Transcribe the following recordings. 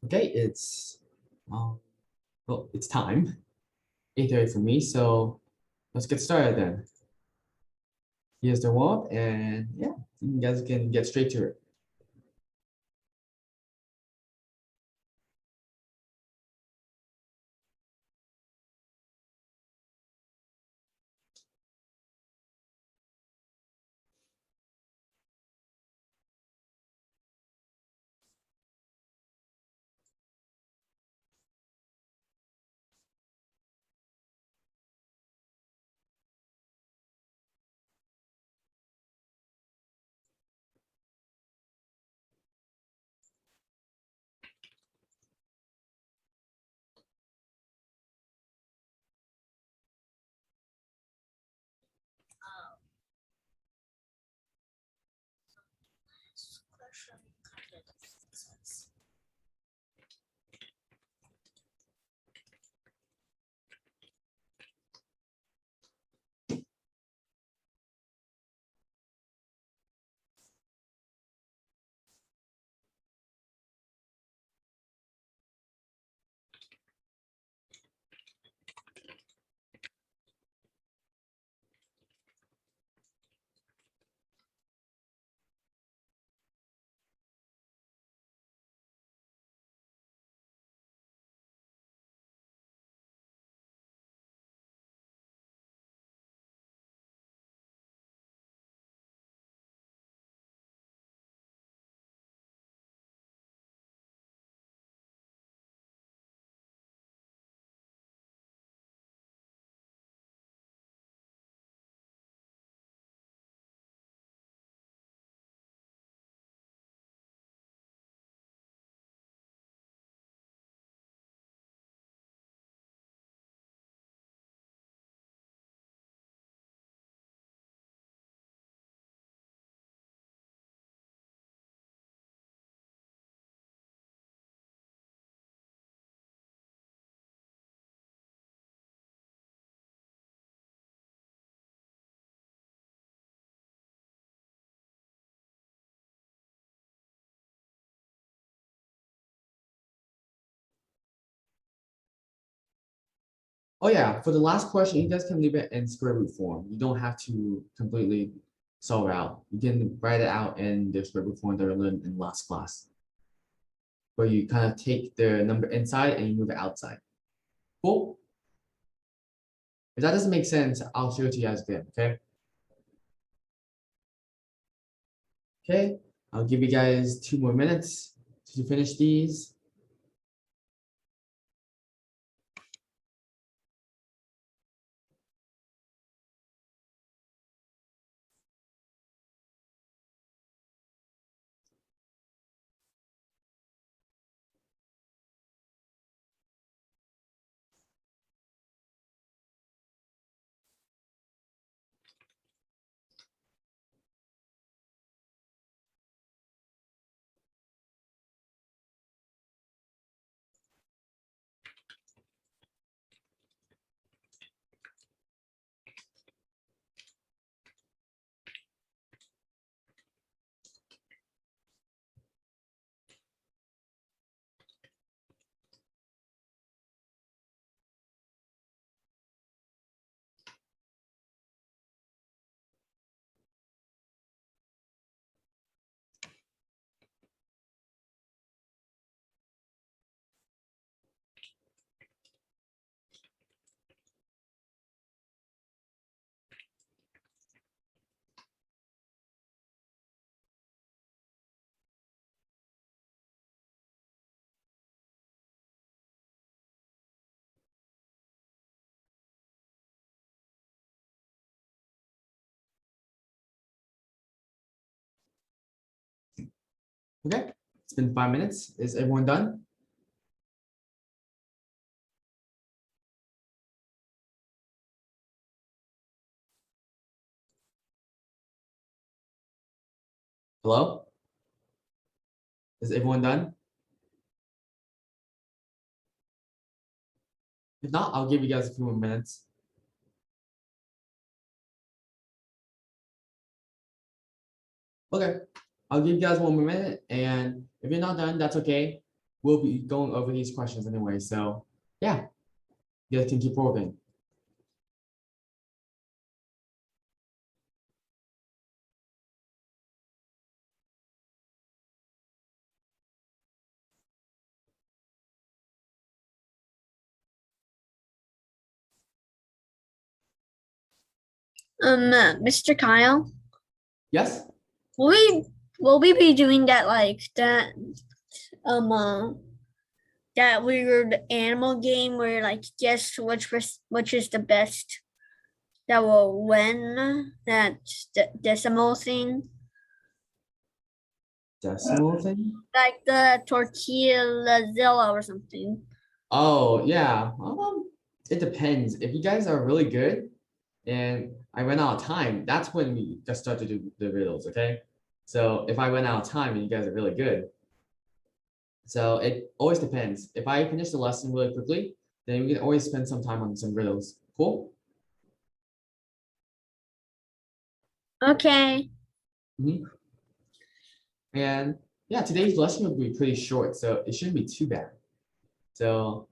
Okay, well, it's time. 8:30 for me, so let's get started then. Here's the warm up, and yeah, you guys can get straight to it. Oh yeah, for the last question, you guys can leave it in square root form. You don't have to completely solve it out. You can write it out in the square root form that we learned in last class, where you kind of take the number inside and you move it outside. Cool? If that doesn't make sense, I'll show it to you guys again, okay? Okay, I'll give you guys 2 more minutes to finish these. Okay, it's been 5 minutes. Is everyone done? Hello? Is everyone done? If not, I'll give you guys a few more minutes. Okay, I'll give you guys 1 more minute, and if you're not done, that's okay. we'll be going over these questions anyway. So yeah, you guys can keep working. Mr. Kyle, Yes? will we be doing that like that that weird animal game where like guess which is the best that will win that decimal thing? Decimal thing? Like the Tortilla or something. Oh, yeah. It depends. If you guys are really good and I run out of time, that's when we just start to do the riddles, okay? So if I run out of time and you guys are really good, so it always depends. If I finish the lesson really quickly, then we can always spend some time on some riddles. Cool? Okay. And yeah, today's lesson will be pretty short, so it shouldn't be too bad. So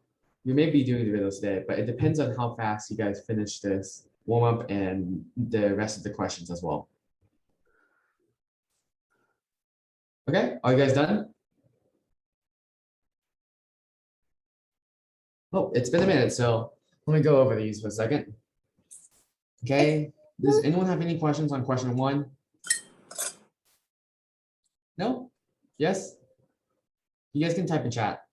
we may be doing the riddles today, but it depends on how fast you guys finish this warm up and the rest of the questions as well. Okay, are you guys done? Oh, it's been a minute, so let me go over these for a second. Okay, does anyone have any questions on question 1? No? Yes? You guys can type in chat.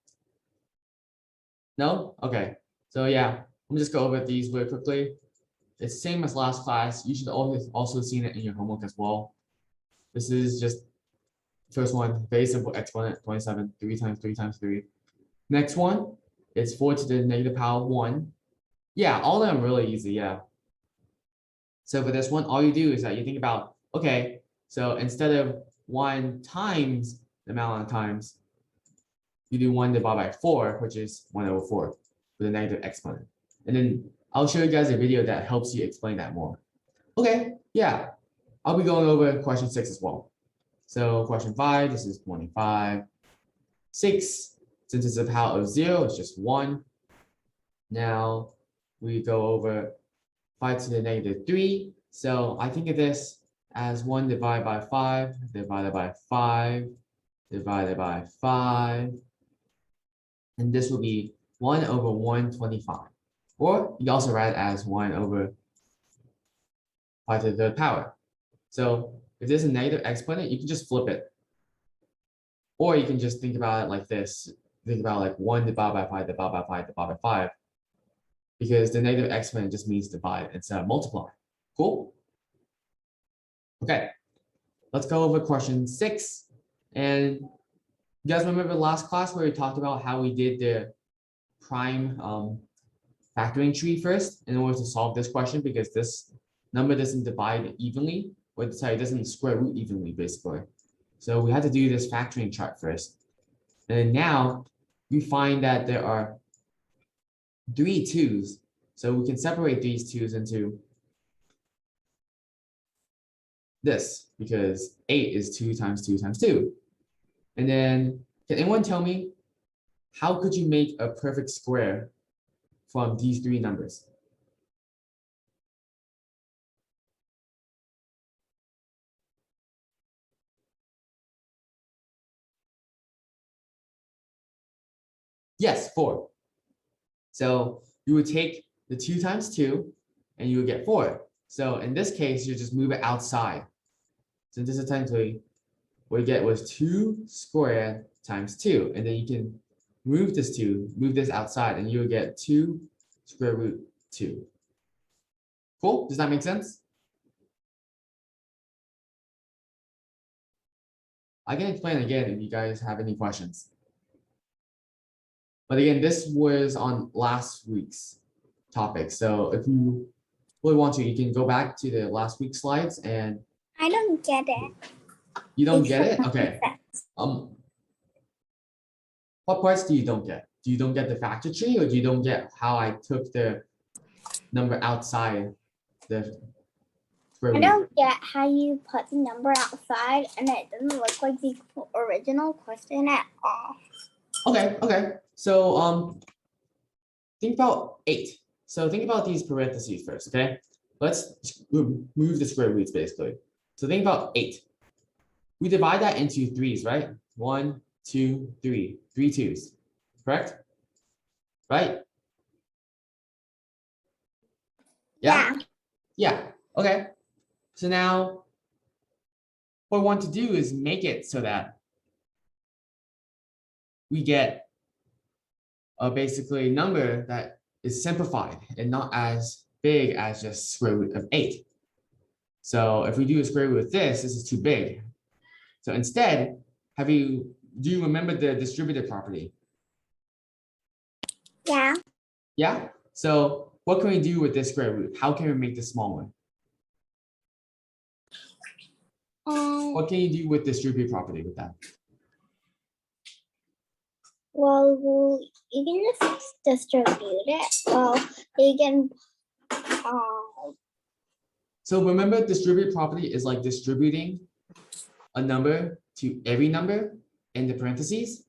No? Okay. So yeah, let me just go over these really quickly. It's the same as last class. You should also seen it in your homework as well. This is just first one, very simple exponent, 27, 3 times 3 times 3. Next one, it's 4 to the negative power 1. Yeah, all of them really easy, yeah. So for this one, all you do is that you think about, okay, so instead of 1 times the amount of times, you do 1 divided by 4, which is 1 over 4 with a negative exponent. And then I'll show you guys a video that helps you explain that more. Okay, yeah, I'll be going over question 6 as well. So question 5, this is 25. 6, since it's a power of 0, it's just 1. Now we go over 5 to the negative 3. So I think of this as 1 divided by 5, divided by 5, divided by 5. And this will be 1 over 125. Or you can also write it as 1 over 5 to the third power. So if there's a negative exponent, you can just flip it. Or you can just think about it like this. Think about like 1 divided by 5, divided by 5, divided by 5. Because the negative exponent just means divide instead of multiply. Cool? Okay, let's go over question 6. And you guys remember last class where we talked about how we did the prime factoring tree first in order to solve this question, because this number doesn't divide evenly, or sorry, it doesn't square root evenly, basically. So we had to do this factoring chart first. And now we find that there are 3 2's. So we can separate these 2's into this, because 8 is 2 times 2 times 2. And then, can anyone tell me, how could you make a perfect square from these 3 numbers? Yes, 4. So you would take the 2 times 2, and you would get 4. So in this case, you just move it outside. So this is technically what you get was 2 squared times 2. And then you can move this 2, move this outside, and you will get 2 square root 2. Cool? Does that make sense? I can explain again if you guys have any questions. But again, this was on last week's topic. So if you really want to, you can go back to the last week's slides and I don't get it. you don't get it? Okay. What parts do you don't get? Do you don't get the factor tree, or do you don't get how I took the number outside the square I root? don't get how you put the number outside and it doesn't look like the original question at all. Okay. So think about 8. So think about these parentheses first, okay? Let's move the square roots basically. So think about 8. We divide that into 3s, right? 1, 2, 3. 3 2s, correct? Right? Yeah. Yeah. Okay. So now what we want to do is make it so that we get a basically number that is simplified and not as big as just square root of 8. So if we do a square root of this is too big. So instead, do you remember the distributive property? Yeah. Yeah. So what can we do with this square root? How can we make this smaller? What can you do with distributive property with that? Well, you can just distribute it. Well, you can. So remember, distributive property is like distributing a number to every number in the parentheses.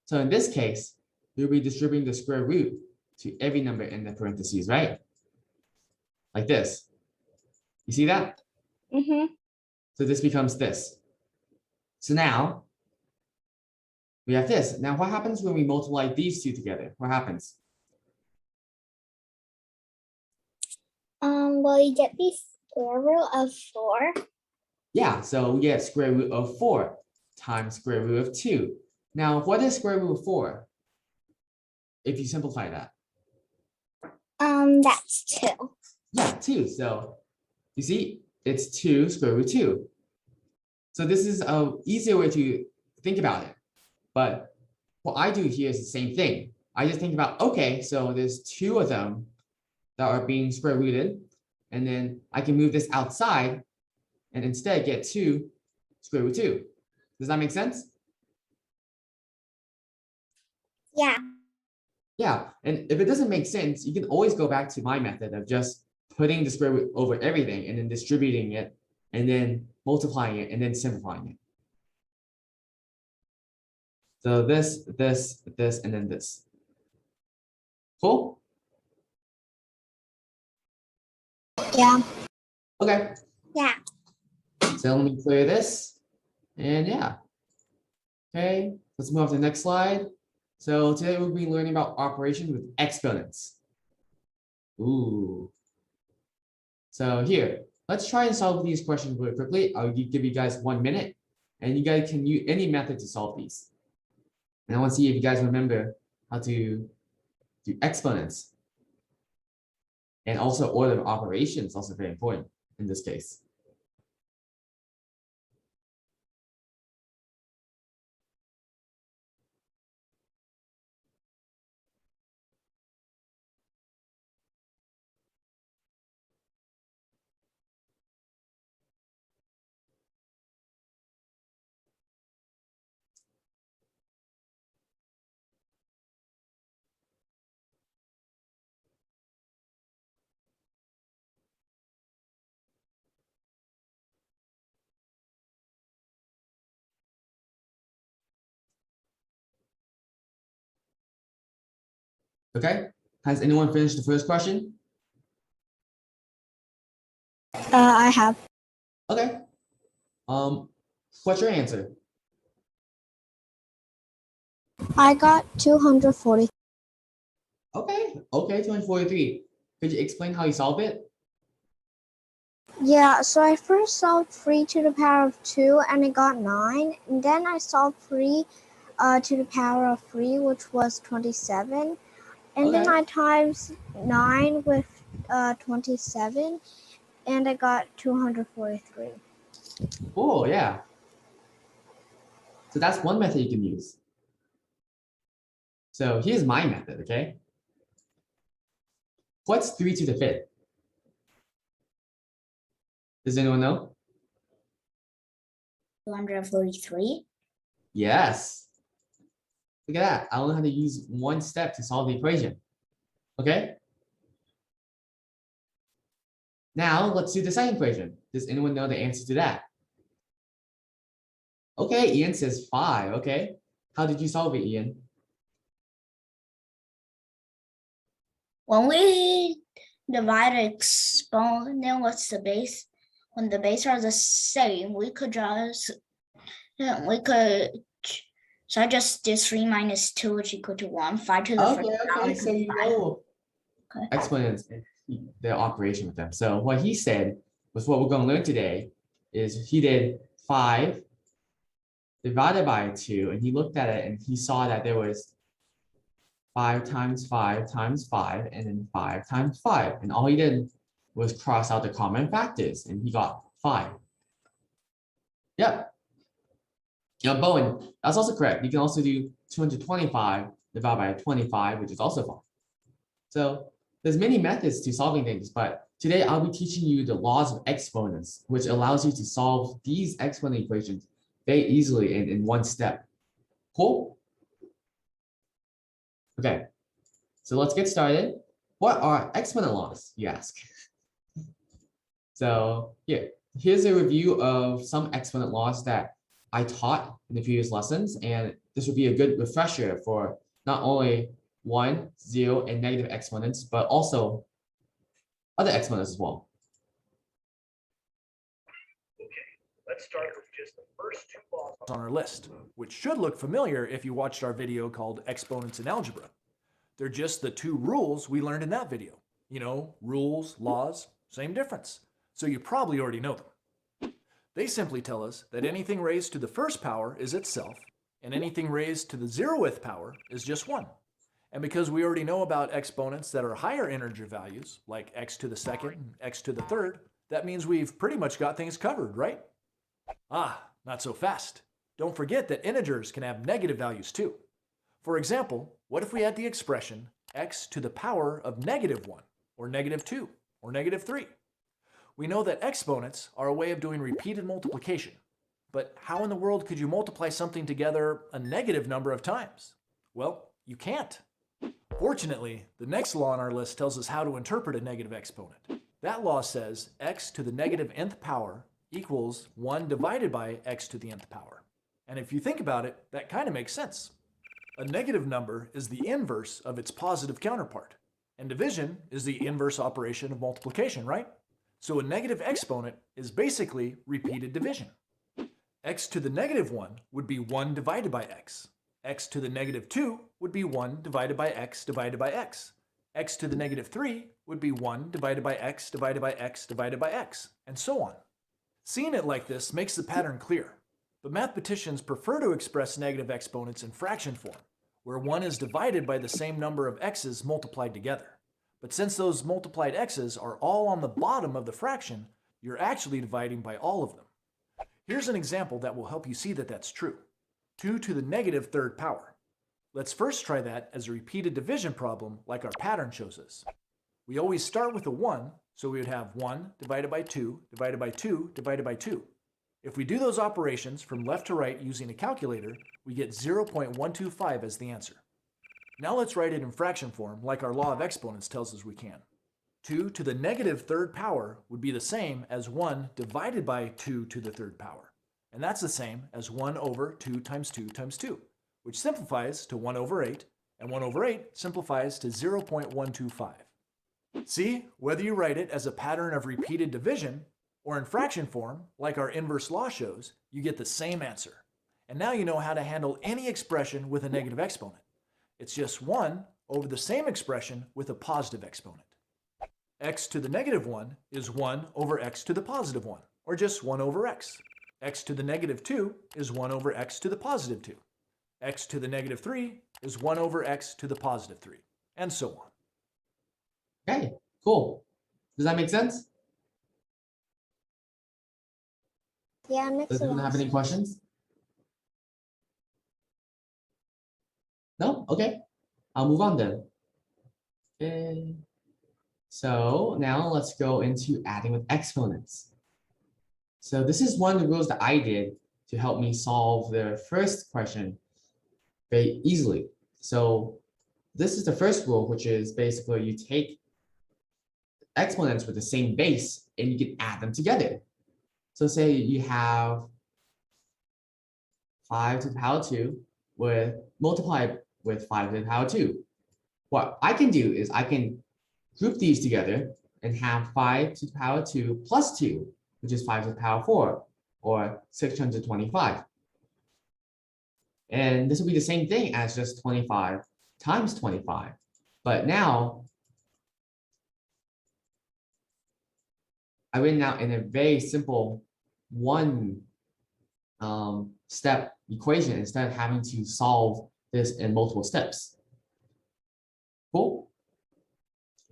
So in this case, you'll be distributing the square root to every number in the parentheses, right? Like this. You see that? So this becomes this. So now we have this. Now what happens when we multiply these two together? What happens? Well, you get the square root of 4. Yeah, so we get square root of 4 times square root of 2. Now, what is square root of 4? If you simplify that. That's 2. Yeah, 2. So you see, it's 2 square root 2. So this is an easier way to think about it. But what I do here is the same thing. I just think about, okay, so there's 2 of them that are being square rooted. And then I can move this outside and instead get 2 square root 2. Does that make sense? Yeah. Yeah, and if it doesn't make sense, you can always go back to my method of just putting the square root over everything and then distributing it and then multiplying it and then simplifying it. So this, and then this. Cool? Yeah. Okay. Yeah. So let me clear this. And yeah. Okay, let's move on to the next slide. So today we'll be learning about operations with exponents. Ooh. So here, let's try and solve these questions really quickly. I'll give you guys 1 minute and you guys can use any method to solve these. And I want to see if you guys remember how to do exponents. And also order of operations, also very important in this case. Okay, has anyone finished the first question? I have. Okay. What's your answer? I got 240. Okay, 243. Could you explain how you solve it? Yeah, so I first solved 3 to the power of 2 and it got 9. And then I solved 3 to the power of 3, which was 27. And then Okay. I times 9 with 27 and I got 243. Oh, yeah. So that's one method you can use. So here's my method, okay? What's 3 to the 5th? Does anyone know? 243. Yes. Look at that. I only have to use 1 step to solve the equation. Okay? Now let's do the second equation. Does anyone know the answer to that? Okay, Ian says 5. Okay. How did you solve it, Ian? When we divide exponent with the base, when the base are the same, we could just, so I just did 3 minus 2, which equal to 1, 5 to the first power Okay, to so you 5. know Okay. exponents and their operation with them. So what he said was what we're going to learn today is he did 5 divided by 2, and he looked at it and he saw that there was 5 times 5 times 5, and then 5 times 5. And all he did was cross out the common factors, and he got 5. Yep. Bowen, that's also correct. You can also do 225 divided by 25, which is also 5. So there's many methods to solving things, but today I'll be teaching you the laws of exponents, which allows you to solve these exponent equations very easily and in one step. Cool? Okay, so let's get started. What are exponent laws, you ask? So here's a review of some exponent laws that I taught in the previous lessons, and this would be a good refresher for not only 1, 0, and negative exponents, but also other exponents as well. Okay, let's start with just the first 2 laws on our list, which should look familiar if you watched our video called Exponents in Algebra. They're just the 2 rules we learned in that video. You know, rules, laws, same difference. So you probably already know them. They simply tell us that anything raised to the first power is itself, and anything raised to the 0th power is just 1. And because we already know about exponents that are higher integer values, like x to the 2nd and x to the 3rd, that means we've pretty much got things covered, right? Ah, not so fast. Don't forget that integers can have negative values too. For example, what if we had the expression x to the power of -1, or -2, or -3? We know that exponents are a way of doing repeated multiplication. But how in the world could you multiply something together a negative number of times? Well, you can't. Fortunately, the next law on our list tells us how to interpret a negative exponent. That law says x to the negative nth power equals 1 divided by x to the nth power. And if you think about it, that kind of makes sense. A negative number is the inverse of its positive counterpart. And division is the inverse operation of multiplication, right? So a negative exponent is basically repeated division. X to the -1 would be 1 divided by x. X to the -2 would be 1 divided by x divided by x. X to the -3 would be 1 divided by x divided by x divided by x, and so on. Seeing it like this makes the pattern clear, but mathematicians prefer to express negative exponents in fraction form, where 1 is divided by the same number of x's multiplied together. But since those multiplied x's are all on the bottom of the fraction, you're actually dividing by all of them. Here's an example that will help you see that that's true. 2 to the -3rd power. Let's first try that as a repeated division problem like our pattern shows us. We always start with a 1, so we would have 1 divided by 2 divided by 2 divided by 2. If we do those operations from left to right using a calculator, we get 0.125 as the answer. Now let's write it in fraction form like our law of exponents tells us we can. 2 to the -3rd power would be the same as 1 divided by 2 to the 3rd power. And that's the same as 1 over 2 times 2 times 2, which simplifies to 1 over 8, and 1 over 8 simplifies to 0.125. See, whether you write it as a pattern of repeated division or in fraction form, like our inverse law shows, you get the same answer. And now you know how to handle any expression with a negative exponent. It's just 1 over the same expression with a positive exponent. X to the -1 is 1 over x to the +1, or just 1 over x. X to the -2 is 1 over x to the +2. X to the -3 is 1 over x to the +3, and so on. Okay, cool. Does that make sense? Yeah, it makes Does a anyone lot have of any sense. questions? No? Okay. I'll move on then. Okay. So now let's go into adding with exponents. So this is one of the rules that I did to help me solve the first question very easily. So this is the first rule, which is basically you take exponents with the same base and you can add them together. So say you have 5 to the power 2, multiply with 5 to the power 2. What I can do is I can group these together and have 5 to the power 2 plus 2, which is 5 to the power 4, or 625. And this will be the same thing as just 25 times 25. But now, I written out in a very simple one step equation instead of having to solve this in multiple steps. Cool.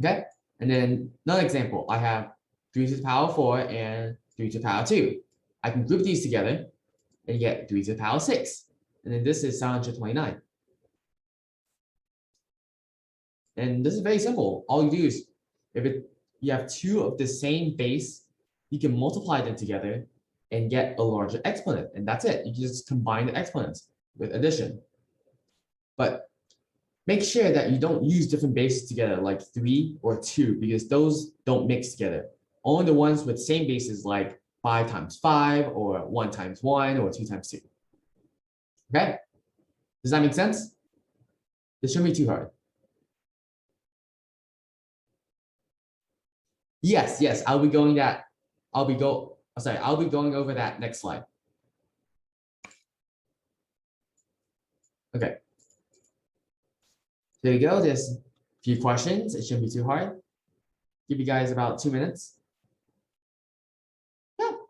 Okay. And then another example, I have 3 to the power 4 and 3 to the power 2. I can group these together and get 3 to the power 6. And then this is 729. And this is very simple. All you do is, you have two of the same base, you can multiply them together and get a larger exponent. And that's it. You can just combine the exponents with addition. But make sure that you don't use different bases together, like 3 or 2, because those don't mix together. Only the ones with same bases, like 5 times 5, or 1 times 1, or 2 times 2. Okay? Does that make sense? This shouldn't be too hard. Yes, I'll be going over that next slide. Okay. There you go. There's a few questions. It shouldn't be too hard. Give you guys about 2 minutes.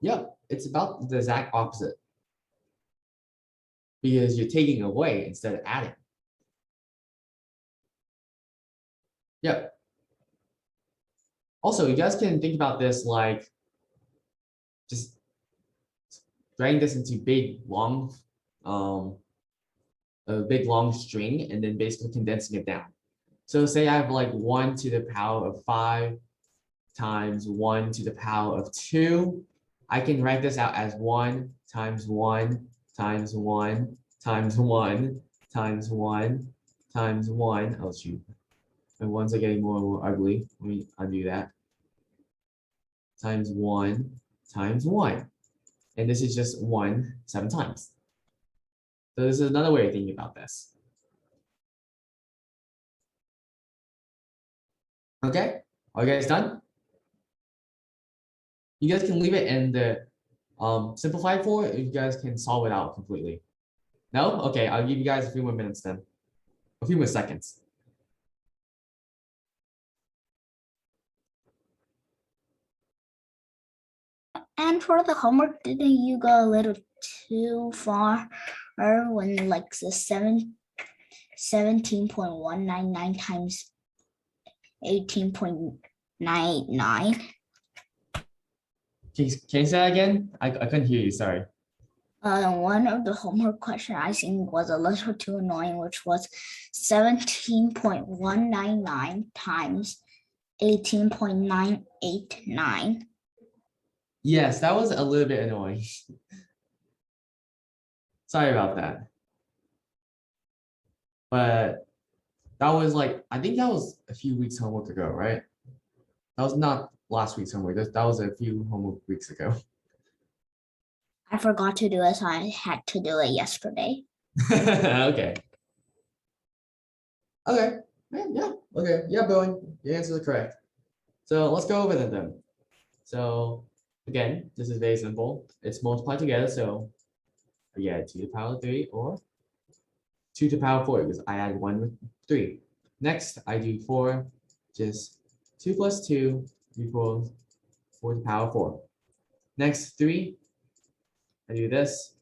Yeah, it's about the exact opposite. Because you're taking away instead of adding. Yep. Also, you guys can think about this like just writing this into a big long string and then basically condensing it down. So say I have like 1 to the power of 5 times 1 to the power of 2. I can write this out as 1 times 1 times 1 times 1 times 1 times 1. Oh shoot. My ones are getting more and more ugly. Let me undo that. Times 1 times 1. And this is just 1 7 times. So this is another way of thinking about this. Okay, are you guys done? You guys can leave it in the simplified form, or you guys can solve it out completely. No? Okay, I'll give you guys a few more minutes then. A few more seconds. And for the homework, didn't you go a little too far when like the 17.199 times 18.99? Can you say that again? I couldn't hear you, sorry. One of the homework question I think was a little too annoying, which was 17.199 times 18.989. Yes, that was a little bit annoying. Sorry about that. But that was like, I think that was a few weeks homework ago, right? That was not last week's homework. That was a few homework weeks ago. I forgot to do it, so I had to do it yesterday. Okay. Okay. Yeah. Okay. Yeah, Bowen. Your answers are correct. So let's go over them then. So again, this is very simple. It's multiplied together. So yeah, 2 to the power 3 or 2 to the power 4 because I add 1 with 3. Next, I do 4, just 2 plus 2 equals 4 to the power 4. Next, 3, I do this,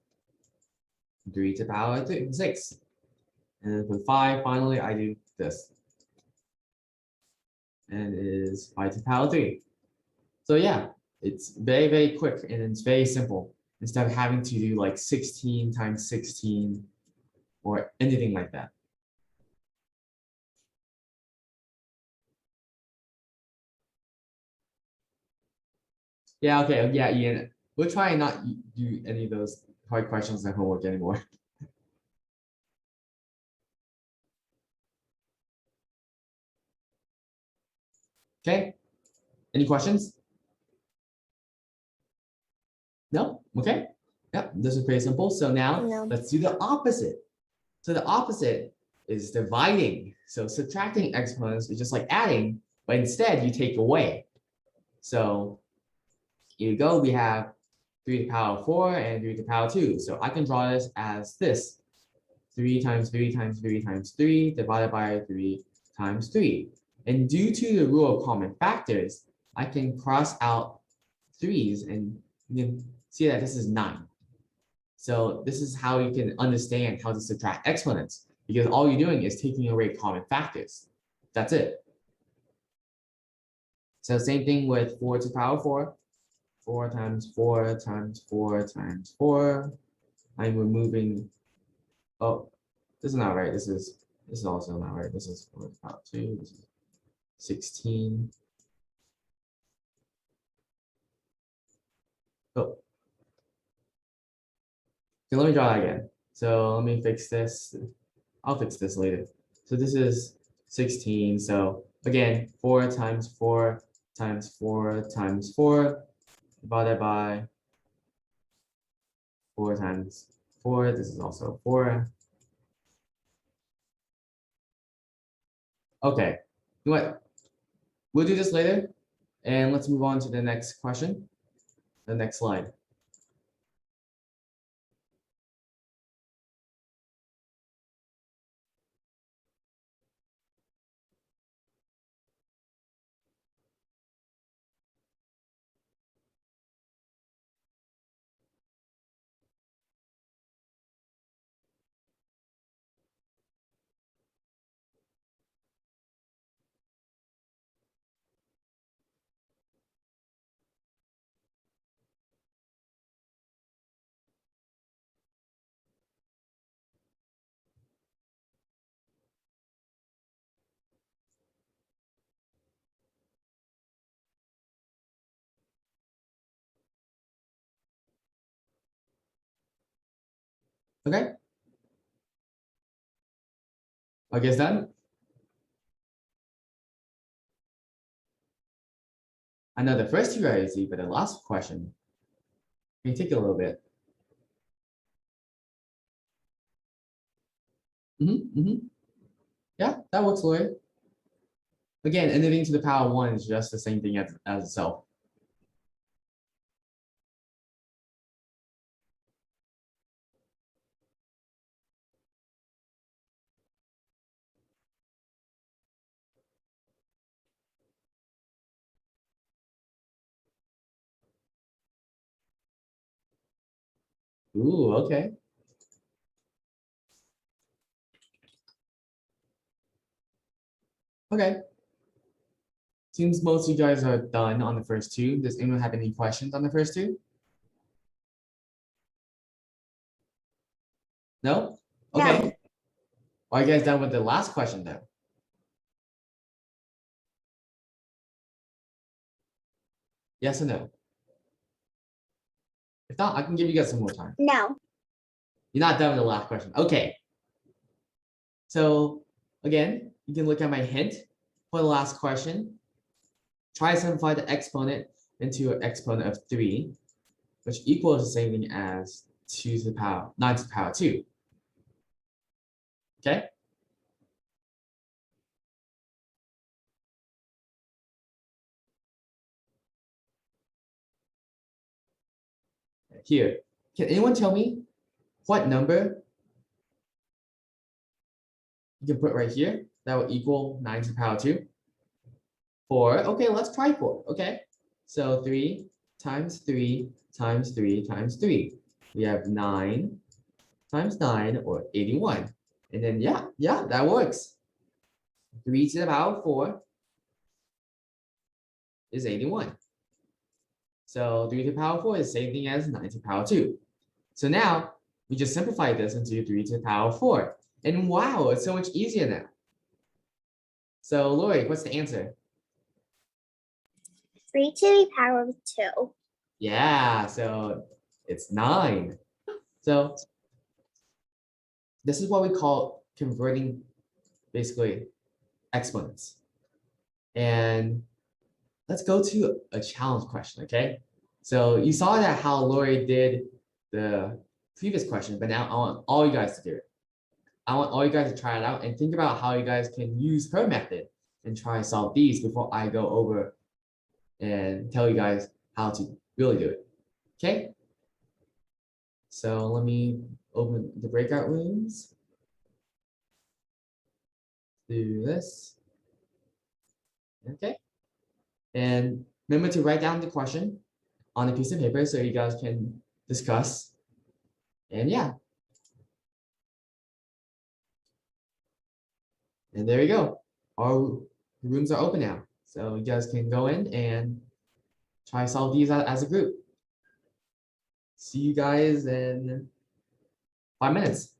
3 to the power 6. And then for 5, finally, I do this. And it is 5 to the power 3. So yeah, it's very, very quick and it's very simple. Instead of having to do like 16 times 16 or anything like that. Yeah, okay, yeah, Ian. We'll try and not do any of those hard questions at homework anymore. Okay, any questions? No? Okay. Yep, this is pretty simple. So now No. let's do the opposite. So the opposite is dividing. So subtracting exponents is just like adding, but instead you take away. So here you go, we have 3 to the power 4 and 3 to the power 2. So I can draw this as this. 3 times 3 times 3 times 3 divided by 3 times 3. And due to the rule of common factors, I can cross out 3's and you can see that this is 9. So this is how you can understand how to subtract exponents, because all you're doing is taking away common factors. That's it. So same thing with 4 to the power 4. 4 times 4 times 4 times 4. I'm removing, oh, this is not right. This is also not right. This is 4 to the power 2. This is 16. Oh. Okay, let me draw that again. So let me fix this. I'll fix this later. So this is 16. So again, 4 times 4 times 4 times 4 divided by 4 times 4. This is also 4. Okay, you know what? We'll do this later. And let's move on to the next question, the next slide. Okay. I guess done. I know the first two are easy, but the last question may take a little bit. Yeah, that works, Lori. Again, anything to the power 1 is just the same thing as itself. Ooh, okay. Okay. Seems most of you guys are done on the first two. Does anyone have any questions on the first two? No? Okay. No. Are you guys done with the last question though? Yes or no? If not, I can give you guys some more time. No. You're not done with the last question. Okay. So again, you can look at my hint for the last question. Try to simplify the exponent into an exponent of 3, which equals the same thing as 2 to the power 9 to the power 2. Okay. Here, can anyone tell me what number you can put right here that will equal 9 to the power 2? 4. Okay, let's try 4. Okay. So 3 times 3 times 3 times 3. We have 9 times 9 or 81. And then yeah, that works. 3 to the power 4 is 81. So 3 to the power 4 is the same thing as 9 to the power 2. So now we just simplify this into 3 to the power 4. And wow, it's so much easier now. So Lori, what's the answer? 3 to the power of 2. Yeah, so it's 9. So this is what we call converting basically exponents. And let's go to a challenge question, okay? So you saw that how Lori did the previous question, but now I want all you guys to do it. I want all you guys to try it out and think about how you guys can use her method and try to solve these before I go over and tell you guys how to really do it. Okay? So let me open the breakout rooms. Do this. Okay. And remember to write down the question on a piece of paper so you guys can discuss. And yeah. And there you go. Our rooms are open now. So you guys can go in and try to solve these as a group. See you guys in 5 minutes.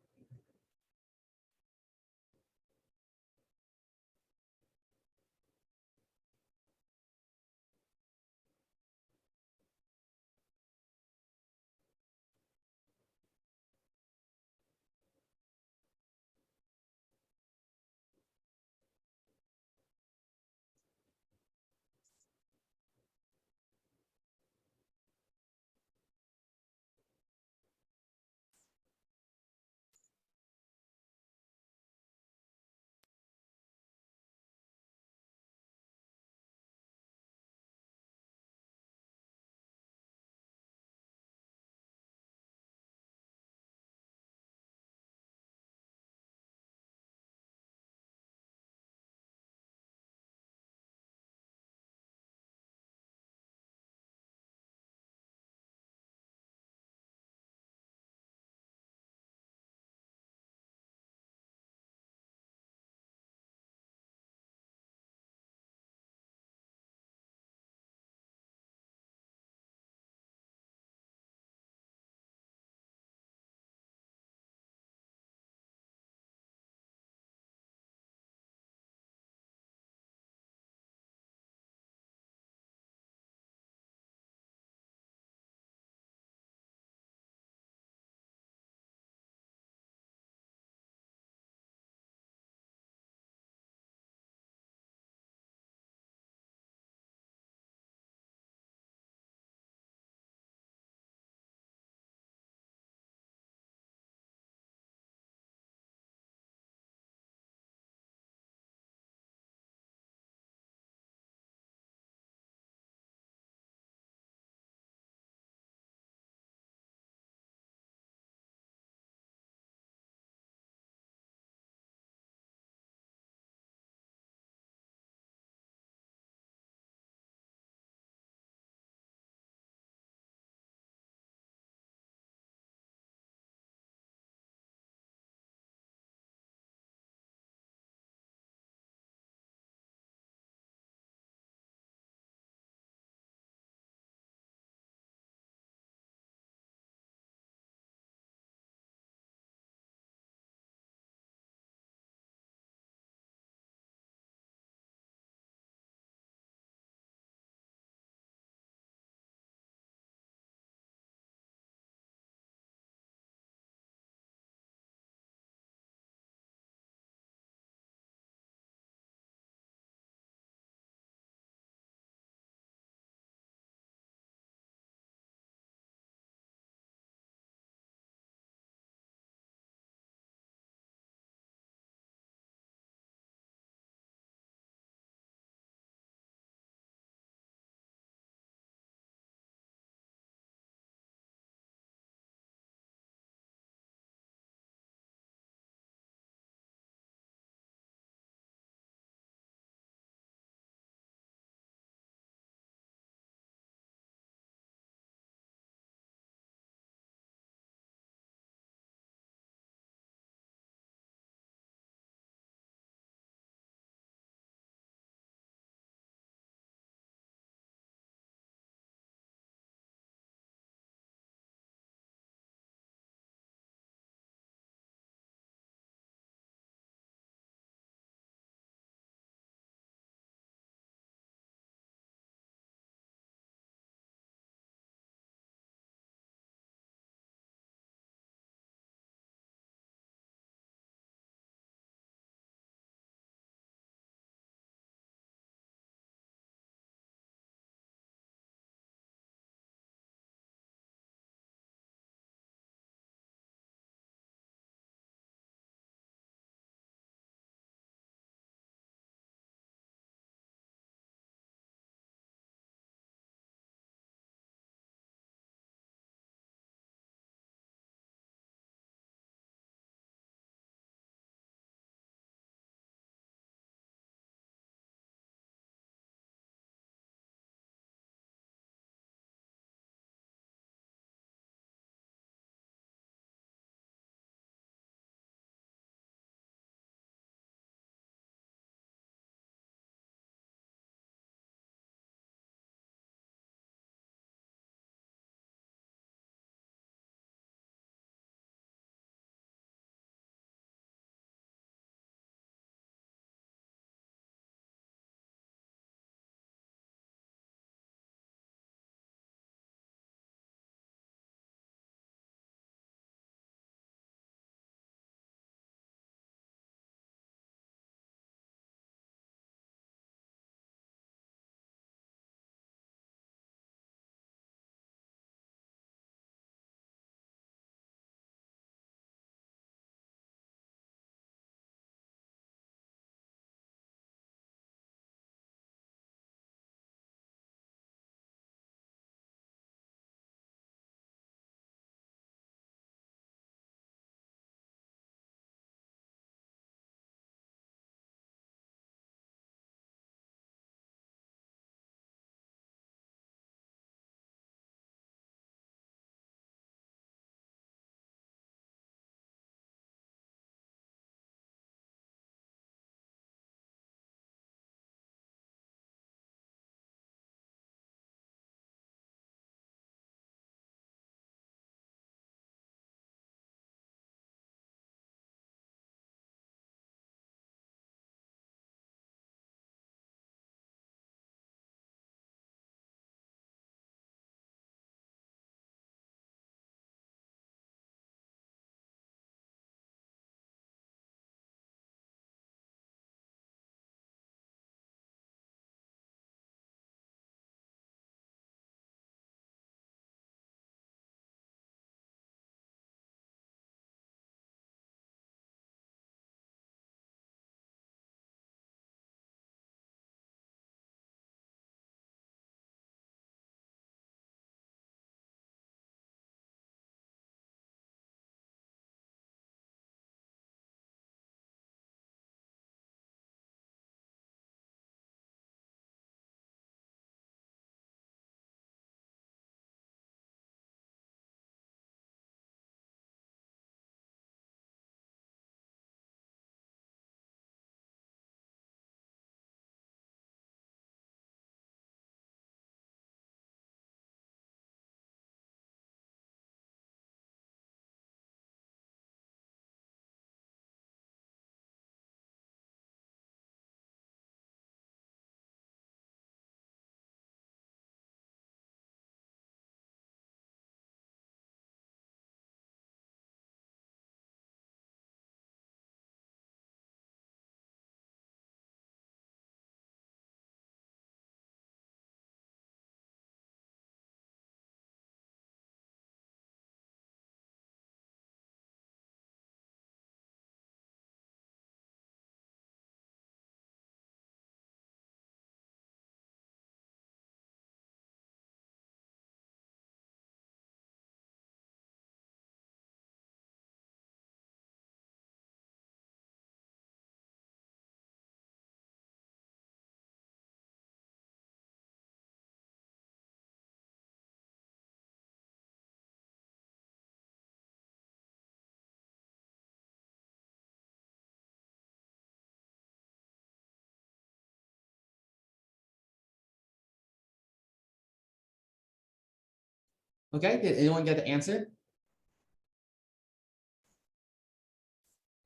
Okay, did anyone get the answer?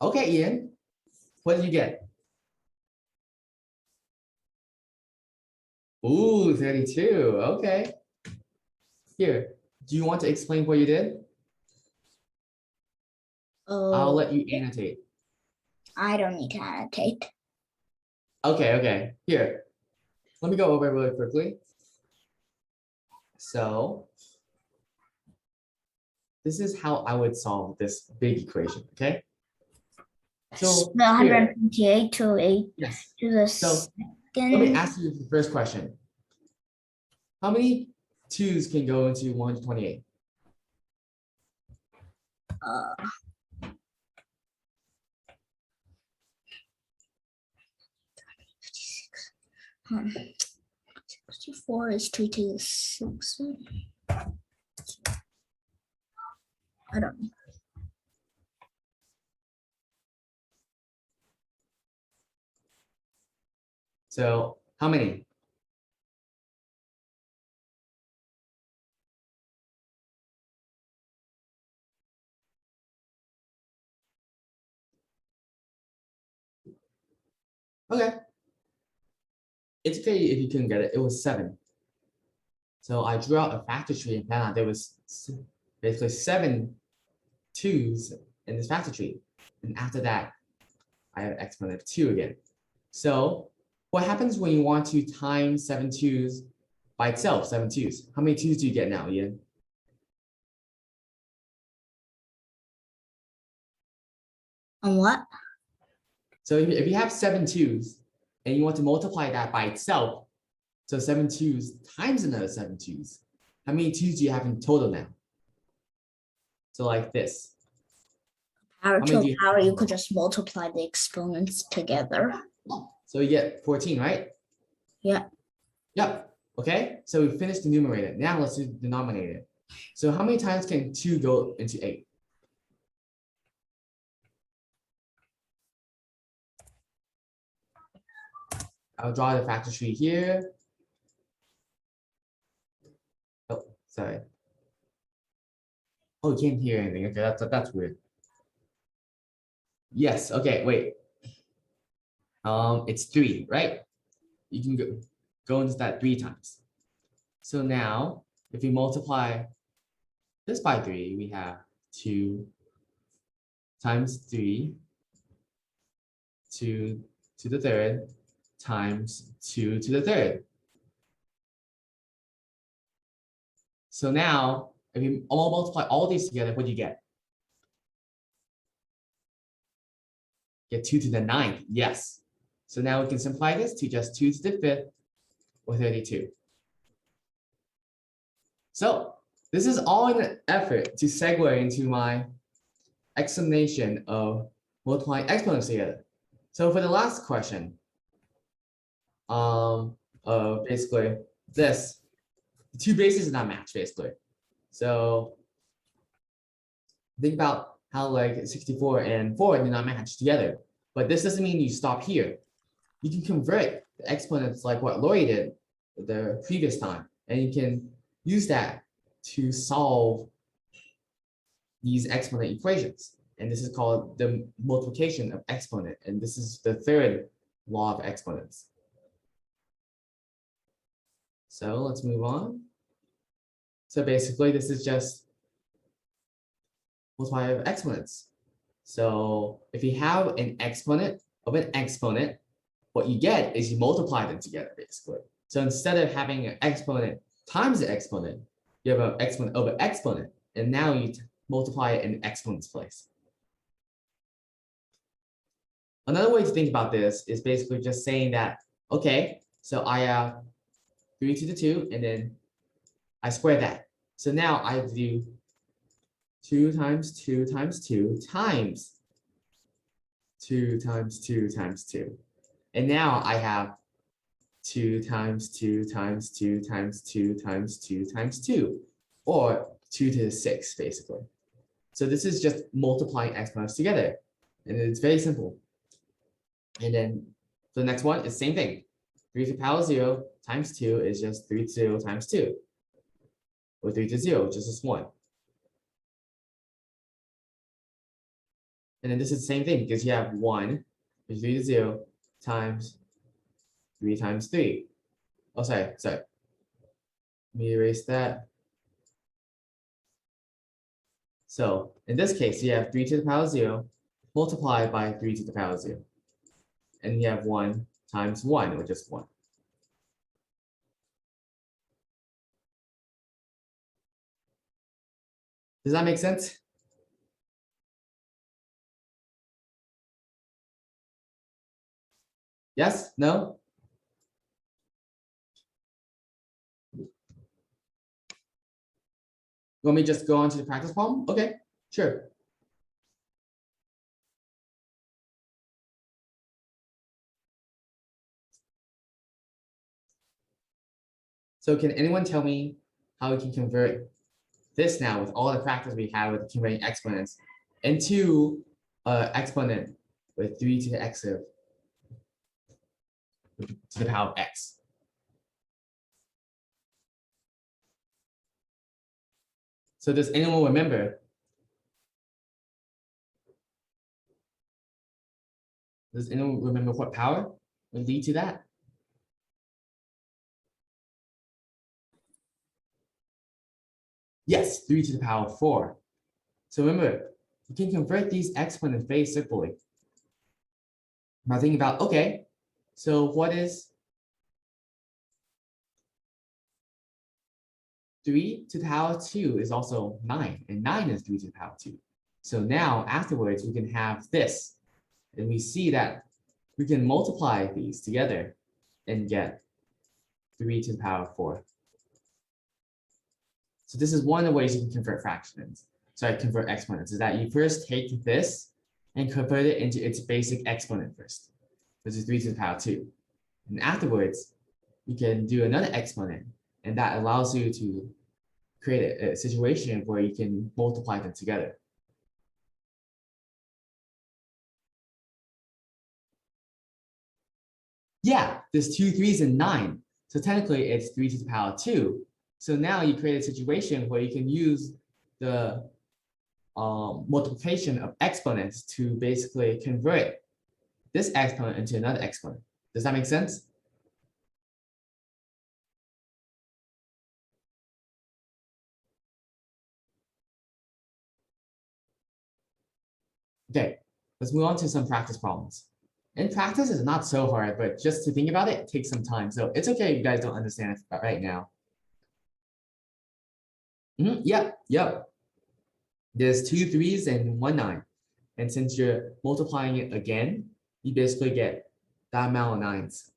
Okay, Ian, what did you get? Ooh, 32, okay. Here, do you want to explain what you did? I'll let you annotate. I don't need to annotate. Okay, here. Let me go over it really quickly. So this is how I would solve this big equation, okay? So The here, 128 to 8 yes. to the So let me second. ask you the first question. How many 2's can go into 128? Hmm. 64 is 2 to the 6. I don't know. So how many? Okay. It's okay if you couldn't get it. It was 7. So I drew out a factor tree and found out there was basically 7 2's in this factor tree. And after that, I have exponent of 2 again. So what happens when you want to times 7 2's by itself, 7 2's? How many 2's do you get now, Ian? On what? So if you have 7 2's and you want to multiply that by itself, so 7 2's times another 7 2's, how many 2's do you have in total now? So like this. Power How to many do a you power, have? you could just multiply the exponents together. So you get 14, right? Yeah. Yep. Okay, so we finished the numerator. Now let's do the denominator. So how many times can 2 go into 8? I'll draw the factor tree here. Oh, sorry. Oh, you can't hear anything. Okay, that's weird. Yes, okay, wait. It's 3, right? You can go into that 3 times. So now, if we multiply this by 3, we have 2 times 3, 2 to the third, times 2 to the third. So now, if you all multiply all these together, what do you get? Get 2 to the 9th, yes. So now we can simplify this to just 2 to the 5th, or 32. So this is all in an effort to segue into my explanation of multiplying exponents together. So for the last question, basically this, the two bases do not match basically. So think about how like 64 and 4 do not match together, but this doesn't mean you stop here. You can convert the exponents like what Lori did the previous time, and you can use that to solve these exponent equations. And this is called the multiplication of exponent. And this is the third law of exponents. So let's move on. So basically, this is just multiply of exponents. So if you have an exponent of an exponent, what you get is you multiply them together, basically. So instead of having an exponent times the exponent, you have an exponent over exponent, and now you multiply it in exponent's place. Another way to think about this is basically just saying that, okay, so I have 3 to the 2, and then I square that. So now I do 2 times 2 times 2 times 2 times 2 times 2. And now I have 2 times 2 times 2 times 2 times 2 times 2, or 2 to the 6, basically. So this is just multiplying exponents together, and it's very simple. And then the next one is same thing. 3 to the power 0 times 2 is just 3 to 0 times 2. or 3 to 0, just as 1. And then this is the same thing because you have 1 is 3 to 0 times 3 times 3. Oh, sorry. Let me erase that. So in this case, you have 3 to the power 0 multiplied by 3 to the power 0. And you have 1 times 1, or just 1. Does that make sense? Yes? No? You want me to just go on to the practice problem? Okay, sure. So can anyone tell me how we can convert this now with all the practice we have with converting exponents into an exponent with 3 to the x to the power of x? So does anyone remember? Does anyone remember what power would lead to that? Yes, 3 to the power of 4. So remember, you can convert these exponents very simply. Now think about, okay, so what is 3 to the power of 2 is also 9, and 9 is 3 to the power of 2. So now afterwards, we can have this, and we see that we can multiply these together and get 3 to the power of 4. So this is one of the ways you can convert fractions. Sorry, convert exponents, is that you first take this and convert it into its basic exponent first, which is 3 to the power of 2. And afterwards, you can do another exponent, and that allows you to create a situation where you can multiply them together. Yeah, there's 2 3s and 9. So technically it's 3 to the power of 2. So now you create a situation where you can use the multiplication of exponents to basically convert this exponent into another exponent. Does that make sense? Okay, let's move on to some practice problems. In practice, it's not so hard, but just to think about it, it takes some time. So it's okay if you guys don't understand it right now. Yep. There's 2 3s and 1 9. And since you're multiplying it again, you basically get that amount of 9s.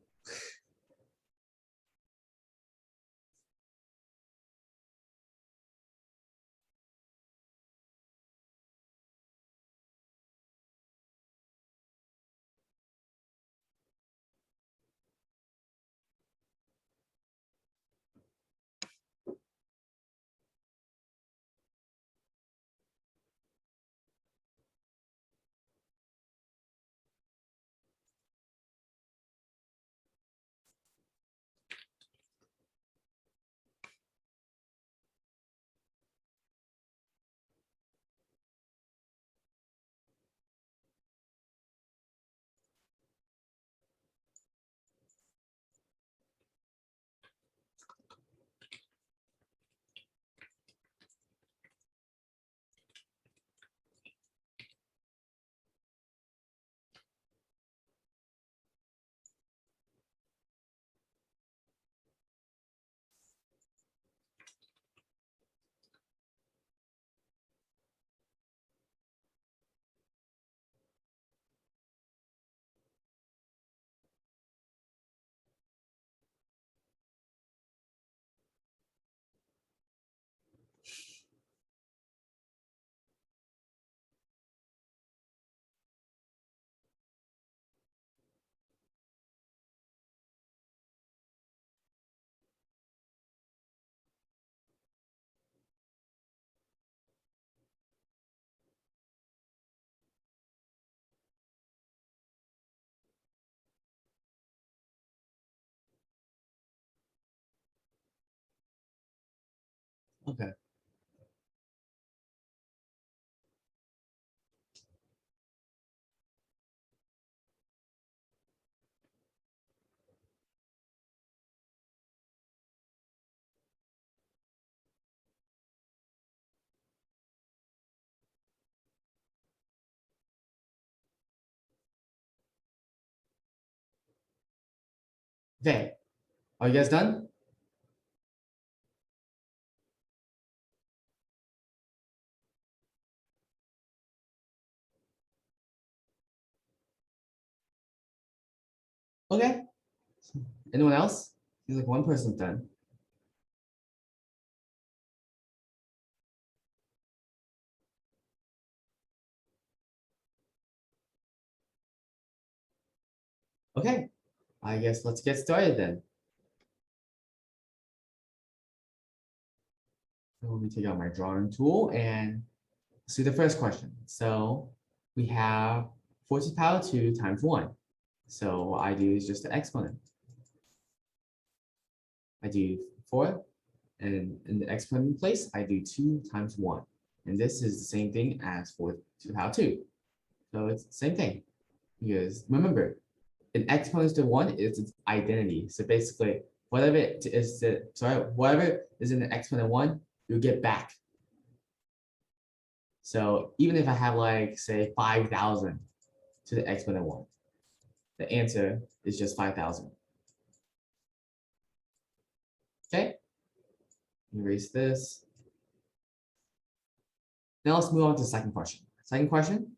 Okay. Okay. Are you guys done? Okay. Anyone else? Seems like one person's done. Okay. I guess let's get started then. So let me take out my drawing tool and see the first question. So we have 4 to the power 2 times 1. So what I do is just the exponent. I do 4, and in the exponent place, I do 2 times 1. And this is the same thing as 4 to the power 2. So it's the same thing. Because remember, an exponent to 1 is its identity. So basically, whatever is in the exponent 1, you'll get back. So even if I have like say 5,000 to the exponent 1, the answer is just 5,000. Okay, erase this. Now let's move on to the second question. Second question,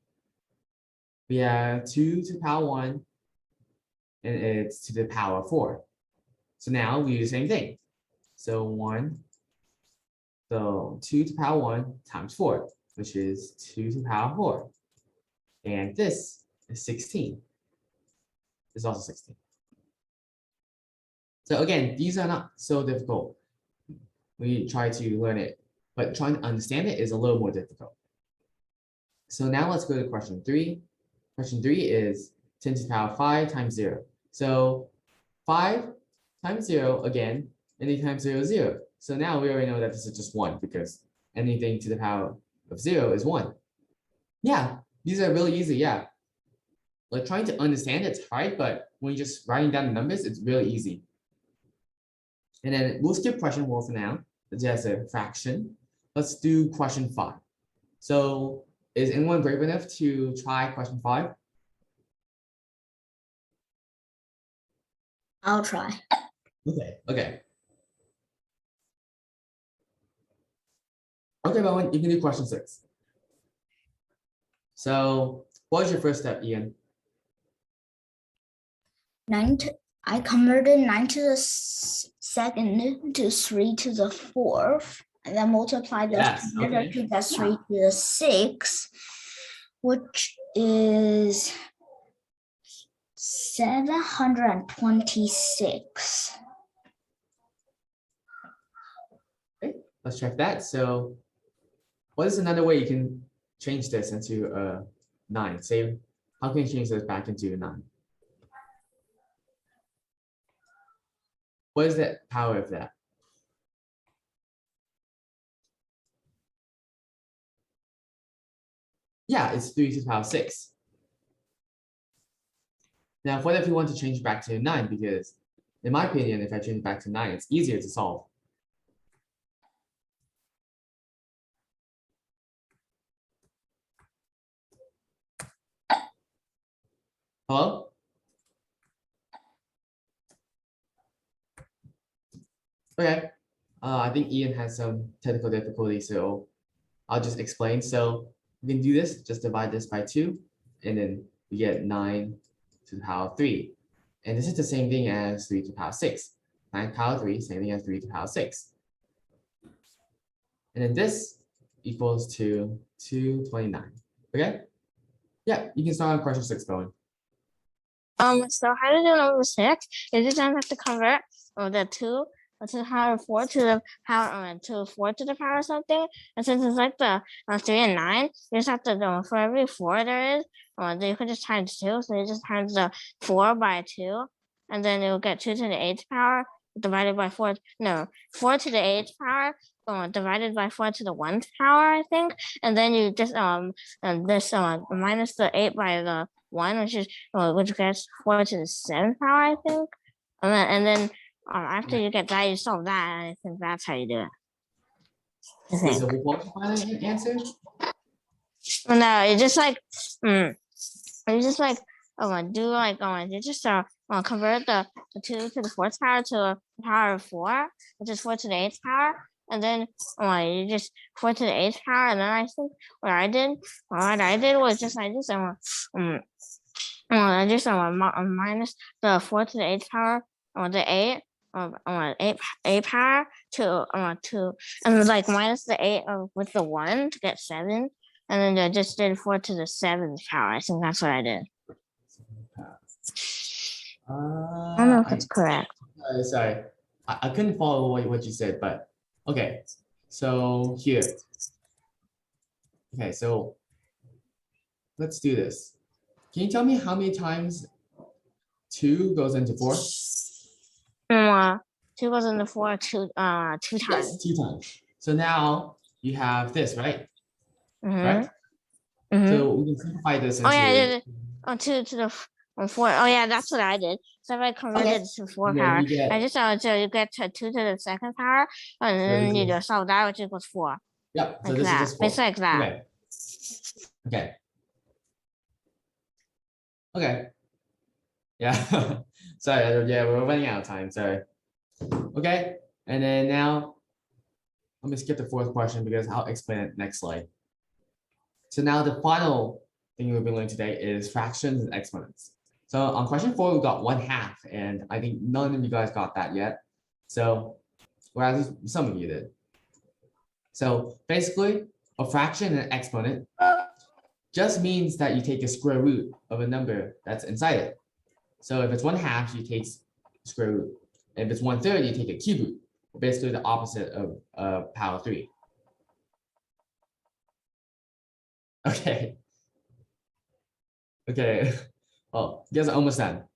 we have 2 to the power 1, and it's to the power 4. So now we do the same thing. So 2 to the power 1 times 4, which is 2 to the power 4. And this is 16. This is also 16. So again, these are not so difficult. We try to learn it, but trying to understand it is a little more difficult. So now let's go to question 3. Question 3 is 10 to the power 5 times 0. So 5 times 0 again, any times 0 is 0. So now we already know that this is just 1 because anything to the power of 0 is 1. Yeah, these are really easy. Yeah. Like trying to understand it's hard, but when you're just writing down the numbers, it's really easy. And then we'll skip question 4 for now. It's just a fraction. Let's do question 5. So is anyone brave enough to try question 5? I'll try. Okay. Okay, Bowen, you can do question 6. So what was your first step, Ian? I converted 9 to the second to 3 to the 4th, and then multiplied those Yes, together okay. to get 3 to the 6th, which is 726. Okay, let's check that. So what is another way you can change this into a 9? Say, how can you change this back into a 9? What is the power of that? Yeah, it's 3 to the power 6. Now, what if you want to change it back to a 9? Because in my opinion, if I change it back to 9, it's easier to solve. Hello? Okay. I think Ian has some technical difficulty, so I'll just explain. So we can do this, just divide this by 2, and then we get 9 to the power 3. And this is the same thing as 3 to the power 6. 9 to the power 3, same thing as 3 to the power 6. And then this equals to 229. Okay? Yeah, you can start on question 6 going. So how to do number 6 is you just have to convert the 2 to the power 4 to the power to 4 to the power something. And since it's like the 3 and 9, you just have to for every 4 there is, you could just times 2. So you just times the 4 by 2, and then you'll get 2 to the 8th power. divided by 4. No, 4 to the 8th power. Divided by 4 to the 1th power, I think, and then you just this minus the 8 by the 1, which gets 4 to the 7th power, I think, and then after you get that, you solve that, and I think that's how you do it. I Wait, think. so what was the final answer? Well, no, it's just like it's just like do like you just convert the 2 to the 4th power to a power of 4, which is 4 to the 8th power. And then you just 4 to the 8th power, and then I think what I did was just minus the 4 to the 8th power, or the 8 power to and like minus the 8 with the 1 to get 7, and then I just did 4 to the 7th power. I think that's what I did. I don't know if it's correct. Sorry, I couldn't follow what you said, but okay. So here. Okay, so let's do this. Can you tell me how many times 2 goes into 4? 2 goes into 4 two times. Yes, 2 times. So now you have this, right? Mhm. Correct? Mhm. So we can simplify this into. Oh yeah, I did it. 2 to the 4. Oh yeah, that's what I did. So if I converted it to 4 And then power, you get- I just so you get to 2 to the 2nd power, and then you just solve that, which equals 4. Yep. So Like this that. is just 4. It's like that. Okay. Okay. Okay. Yeah. Sorry. Yeah, we're running out of time. Sorry. Okay. And then now, let me skip the 4th question because I'll explain it next slide. So now the final thing we'll be learning today is fractions and exponents. So on question 4, we got 1/2, and I think none of you guys got that yet. So, or at least some of you did. So basically, a fraction and an exponent just means that you take a square root of a number that's inside it. So if it's 1/2, you take square root. If it's 1/3, you take a cube root. Basically the opposite of power 3. Okay. Okay. Well, you guys are almost done.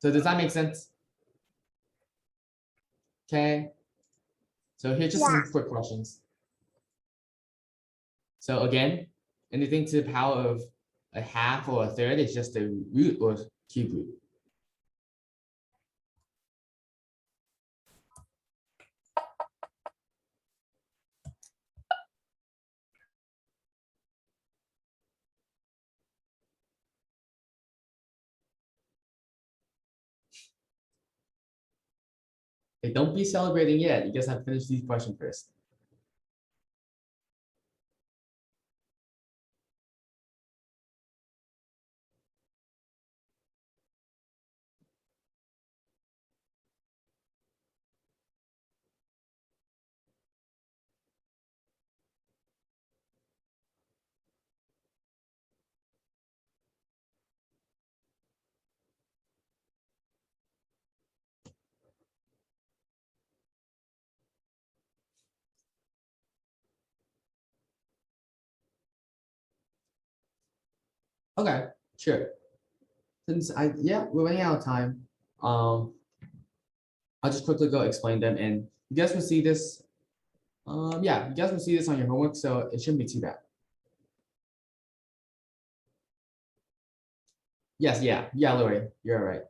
So does that make sense? Okay. So here's just some quick questions. So again, anything to the power of a half or a third is just a root or cube root. Hey, don't be celebrating yet. You guys have to finish these questions first. Okay, sure. Since we're running out of time. I'll just quickly go explain them, and you guys will see this. Yeah, you guys will see this on your homework, so it shouldn't be too bad. Yes, yeah, Lori, you're right.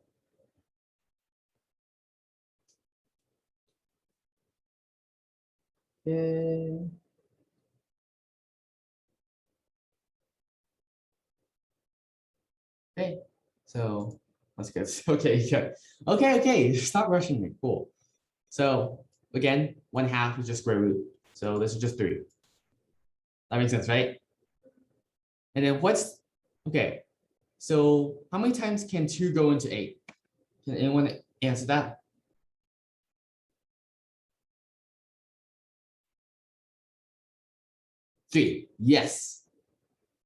Okay. Okay, so that's good. Okay, yeah. Okay, stop rushing me. Cool. So again, 1/2 is just square root. So this is just 3. That makes sense, right? And then okay? So how many times can 2 go into 8? Can anyone answer that? Three. Yes.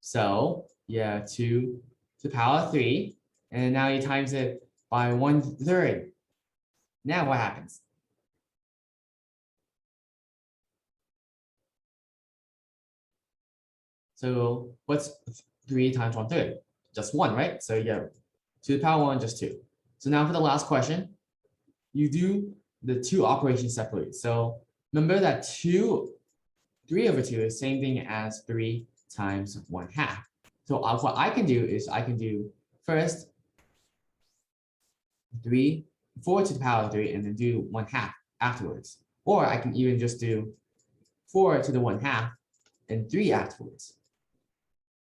So yeah, 2 to the power 3, and now you times it by 1/3. Now what happens? So what's 3 times 1/3? Just 1, right? So yeah, 2 to the power 1, just 2. So now for the last question, you do the two operations separately. So remember that 3 over 2 is same thing as 3 times 1/2. So what I can do is I can do first 4 to the power of 3 and then do 1/2 afterwards. Or I can even just do 4 to the 1/2 and 3 afterwards.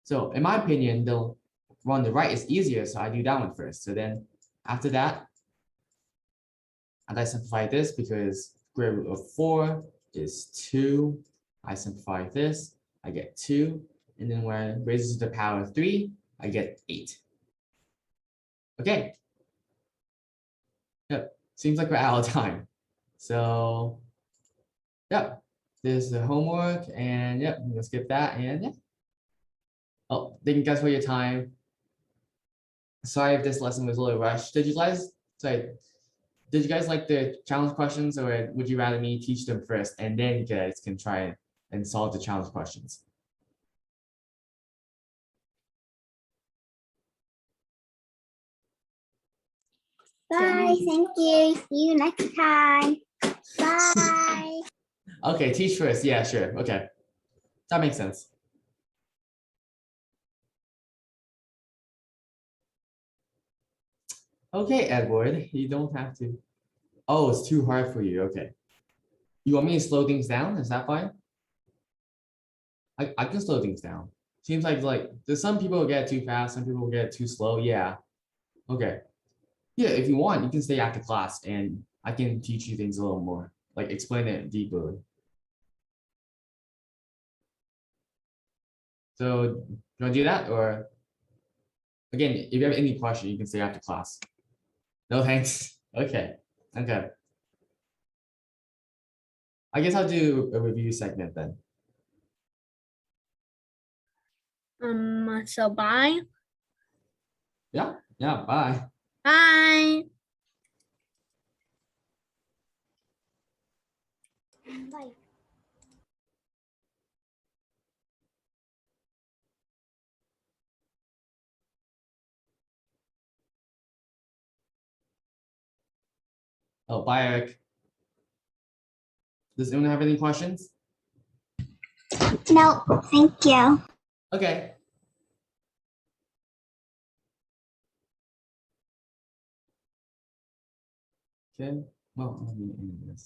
So in my opinion, the one on the right is easier, so I do that one first. So then after that, and I simplify this because square root of 4 is 2. I simplify this, I get 2. And then when I raise it to the power of 3, I get 8. Okay. Yep, seems like we're out of time. So, yep, there's the homework, and yep, I'm gonna skip that, and yeah. Oh, thank you guys for your time. Sorry if this lesson was a little rushed. Did you guys like the challenge questions, or would you rather me teach them first and then you guys can try and solve the challenge questions? Bye. Thank you. See you next time. Bye. Okay, teach first. Yeah, sure. Okay, that makes sense. Okay, Edward, you don't have to. Oh, it's too hard for you. Okay. You want me to slow things down? Is that fine? I can slow things down. Seems like there's some people who get too fast, some people will get too slow. Yeah. Okay. Yeah, if you want, you can stay after class and I can teach you things a little more, like explain it deeper. So you want to do that? Or again, if you have any question, you can stay after class. No thanks. Okay. Okay. I guess I'll do a review segment then. So bye. Yeah, bye. Bye. Bye. Oh, bye, Eric. Does anyone have any questions? No, thank you. Okay. Okay, well, let me end this.